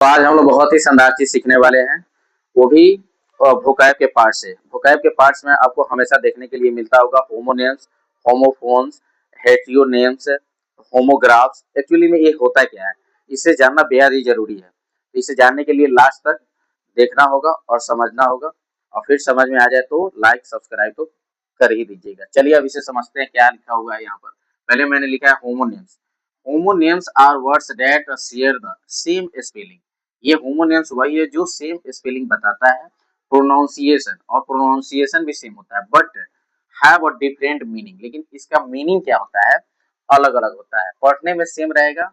तो आज हम लोग बहुत ही शानदार चीज सीखने वाले हैं, वो भी वोकैब के पार्ट से। वोकैब के पार्ट्स में आपको हमेशा देखने के लिए मिलता होगा होमोनिम्स, होमोफोन्स, हेटेरोनिम्स, होमोग्राफ्स। एक्चुअली में ये होता क्या है, इसे जानना बेहद ही जरूरी है। इसे जानने के लिए लास्ट तक देखना होगा और समझना होगा, और फिर समझ में आ जाए तो लाइक सब्सक्राइब तो कर ही दीजिएगा। चलिए अब इसे समझते हैं क्या लिखा हुआ है यहाँ पर। पहले मैंने लिखा है homonyms. Homonyms are words that share the same spelling. ये होमोनिम्स वही है जो सेम स्पेलिंग बताता है, प्रोनाउंसिएशन, और प्रोनाउंसिएशन भी सेम होता है, but have a different meaning. लेकिन इसका मीनिंग क्या होता है, अलग अलग होता है। पढ़ने में सेम रहेगा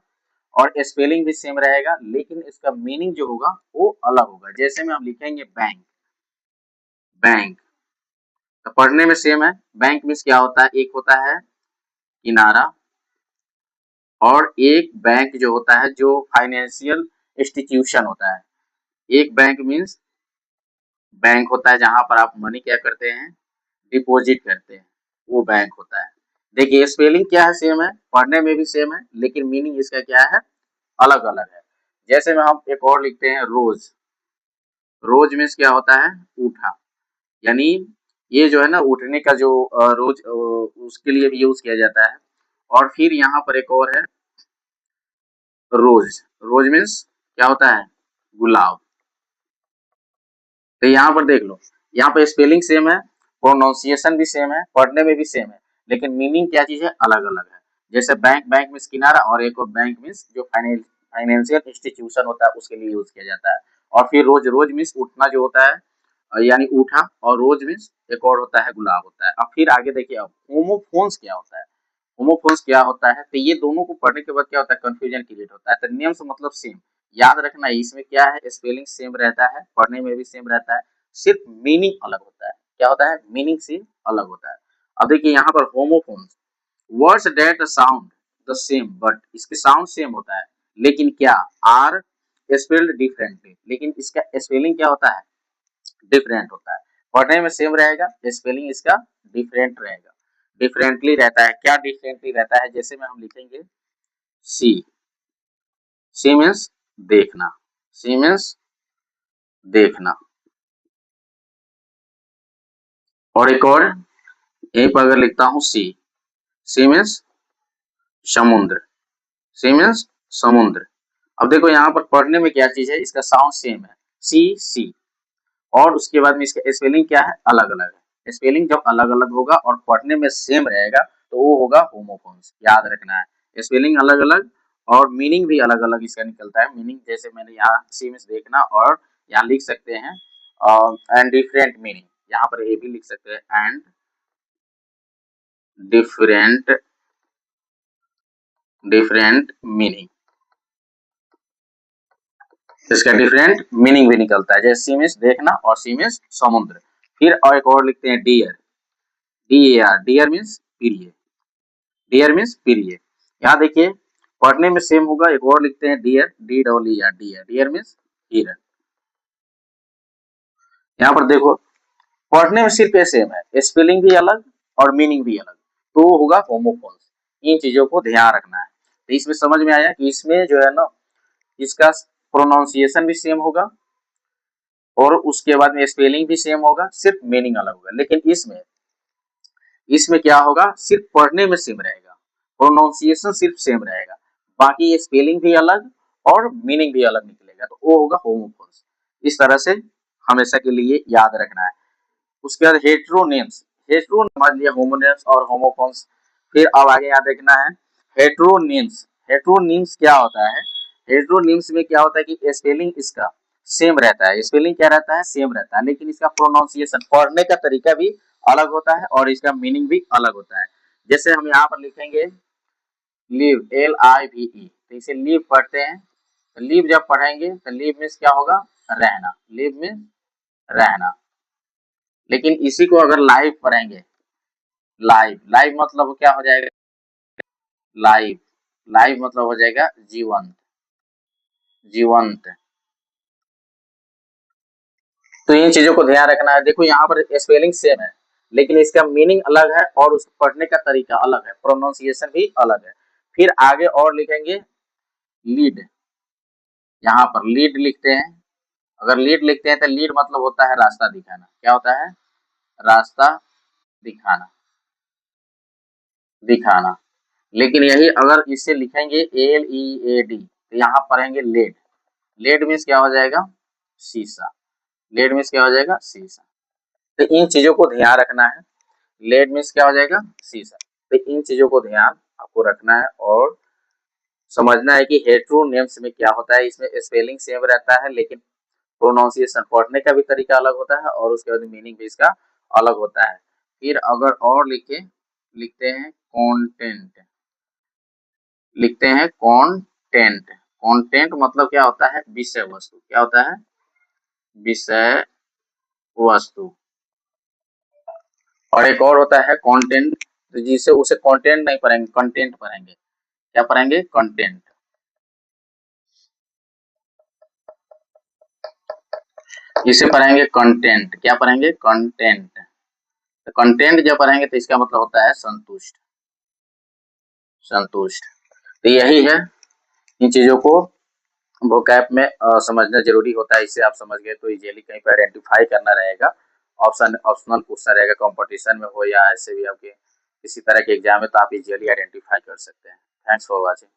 और स्पेलिंग भी सेम रहेगा, लेकिन इसका मीनिंग जो होगा वो अलग होगा। जैसे में हम लिखेंगे बैंक, बैंक तो पढ़ने में सेम है। बैंक मीन्स क्या होता है, एक होता है किनारा, और एक बैंक जो होता है जो फाइनेंशियल इंस्टीट्यूशन होता है। एक बैंक मीन्स बैंक होता है जहां पर आप मनी क्या करते हैं, डिपॉजिट करते हैं, वो बैंक होता है। देखिए स्पेलिंग क्या है, सेम है, पढ़ने में भी सेम है, लेकिन मीनिंग इसका क्या है, अलग अलग है। जैसे में हम एक और लिखते हैं रोज। रोज मीन्स क्या होता है, उठा, यानी ये जो है ना उठने का जो रोज उसके लिए भी यूज किया जाता है। और फिर यहाँ पर एक और है रोज। रोज मीन्स क्या होता है, गुलाब। तो यहाँ पर देख लो, यहाँ पर स्पेलिंग सेम है, प्रोनाउंसिएशन भी सेम है, पढ़ने में भी सेम है, लेकिन मीनिंग क्या चीज है, अलग अलग है। जैसे बैंक, बैंक मीन्स किनारा, और एक और बैंक मीन्स जो फाइनेंशियल इंस्टीट्यूशन होता है उसके लिए यूज किया जाता है। और फिर रोज, रोज मीन्स उठना जो होता है, यानी उठा, और रोज मीन्स एक और होता है गुलाब होता है। अब फिर आगे देखिए, अब होमोफोन्स क्या होता है। होमोफोन्स क्या होता है, तो ये दोनों को पढ़ने के बाद क्या होता है, कंफ्यूजन क्रिएट होता है। तो नेम्स मतलब सेम, याद रखना है, इसमें क्या है, स्पेलिंग सेम रहता है, पढ़ने में भी सेम रहता है, सिर्फ मीनिंग अलग होता है। क्या होता है, मीनिंग से अलग होता है। अब देखिए यहाँ पर homophones, words that sound the same but, इसके साउंड सेम होता है, लेकिन क्या, आर स्पेल्ड डिफरेंटली, लेकिन इसका स्पेलिंग क्या होता है, डिफरेंट होता है। पढ़ने में सेम रहेगा, स्पेलिंग इसका डिफरेंट रहेगा, डिफरेंटली रहता है। क्या डिफरेंटली रहता है, जैसे में हम लिखेंगे सी। सी मीन्स देखना, सी मीन्स देखना। और एक और यहीं पर अगर लिखता हूं सी, सी मीन्स समुद्र, सी मीन्स समुद्र। अब देखो यहाँ पर पढ़ने में क्या चीज है, इसका साउंड सेम है, सी सी, और उसके बाद में इसका स्पेलिंग क्या है, अलग अलग है। स्पेलिंग जब अलग अलग होगा और पढ़ने में सेम रहेगा तो वो होगा होमोफोन्स, याद रखना है। स्पेलिंग अलग अलग और मीनिंग भी अलग अलग इसका निकलता है। मीनिंग जैसे मैंने यहाँ सी मीन्स देखना, और यहाँ लिख सकते हैं एंड डिफरेंट मीनिंग, यहाँ पर ये भी लिख सकते हैं एंड डिफरेंट, डिफरेंट मीनिंग, इसका डिफरेंट मीनिंग भी निकलता है। जैसे सी मीन्स देखना और सी मीन्स समुद्र। फिर और एक और लिखते हैं dear, D A R, dear means प्रिय, डियर मीन्स प्रिय। यहाँ देखिए पढ़ने में सेम होगा, एक और लिखते हैं dear, D double E R, dear, dear means हिरन। यहाँ पर देखो पढ़ने में सिर्फ सेम है, स्पेलिंग भी अलग और मीनिंग भी अलग, तो वो होगा होमोफोन्स। इन चीजों को ध्यान रखना है। तो इसमें समझ में आया कि इसमें जो है ना, इसका प्रोनाउंसिएशन भी सेम होगा, और उसके बाद में स्पेलिंग भी सेम होगा, सिर्फ मीनिंग अलग होगा। लेकिन इसमें इसमें क्या होगा, सिर्फ पढ़ने में सेम रहेगा, प्रोनाउंसिएशन सिर्फ सेम रहेगा, बाकी स्पेलिंग भी अलग और मीनिंग भी अलग निकलेगा, तो वो होगा होमोफोन्स। इस तरह से हमेशा के लिए याद रखना है। उसके बाद हेट्रोनिम्स, हेट्रो समझ लिया, होमोनिम्स और होमोफोन्स। फिर अब आगे याद रखना है हेट्रोनिम्स। हेट्रोनिम्स क्या होता है, हेट्रोनिम्स में क्या होता है कि स्पेलिंग इसका सेम रहता है, स्पेलिंग क्या रहता है, सेम रहता है, लेकिन इसका प्रोनाउंसिएशन, पढ़ने का तरीका भी अलग होता है और इसका मीनिंग भी अलग होता है। जैसे हम यहाँ पर लिखेंगे live, L I V E, तो इसे लिव पढ़ते हैं। तो लिव जब पढ़ेंगे तो लिव मीन्स क्या होगा, रहना, लिव मीन्स रहना। लेकिन इसी को अगर लाइव पढ़ेंगे, लाइव, लाइव मतलब क्या हो जाएगा, लाइव, लाइव मतलब हो जाएगा जीवंत, जीवंत। तो इन चीजों को ध्यान रखना है। देखो यहाँ पर स्पेलिंग सेम है, लेकिन इसका मीनिंग अलग है और उसको पढ़ने का तरीका अलग है, प्रोनाउंसिएशन भी अलग है। फिर आगे और लिखेंगे लीड, यहाँ पर लीड लिखते हैं, अगर लीड लिखते हैं तो लीड मतलब होता है रास्ता दिखाना। क्या होता है? रास्ता दिखाना, दिखाना। लेकिन यही अगर इसे लिखेंगे LEAD तो यहाँ पढ़ेंगे लेड। लेड मीन्स क्या हो जाएगा? शीशा। लेड मीन्स क्या हो जाएगा? शीशा। तो इन चीजों को ध्यान रखना है। लेड मीन्स क्या हो जाएगा? शीशा। तो इन चीजों को ध्यान आपको रखना है और समझना है कि हेट्रोनिम्स में क्या होता है। इसमें स्पेलिंग सेम रहता है लेकिन प्रोनाउंसिएशन, पढ़ने का भी तरीका अलग होता है और उसके बाद मीनिंग भी इसका अलग होता है। फिर अगर और लिखते हैं कंटेंट, लिखते हैं कंटेंट। कंटेंट मतलब क्या होता है? विषय वस्तु। क्या होता है? विषय वस्तु। और एक और होता है कंटेंट, जिसे उसे कंटेंट नहीं पढ़ेंगे, कंटेंट पढ़ेंगे। क्या पढ़ेंगे? कंटेंट। इसे पढ़ेंगे कंटेंट। क्या पढ़ेंगे? कंटेंट। तो कंटेंट जब पढ़ेंगे तो इसका मतलब होता है संतुष्ट, संतुष्ट। तो यही है, इन चीजों को वोकैब में समझना जरूरी होता है। इससे आप समझ गए तो इजीली कहीं पर आइडेंटिफाई करना रहेगा। ऑप्शनल क्वेश्चन रहेगा, कंपटीशन में हो या ऐसे भी आपके किसी तरह के एग्जाम में, तो आप इजीली आइडेंटिफाई कर सकते हैं। Thanks for watching.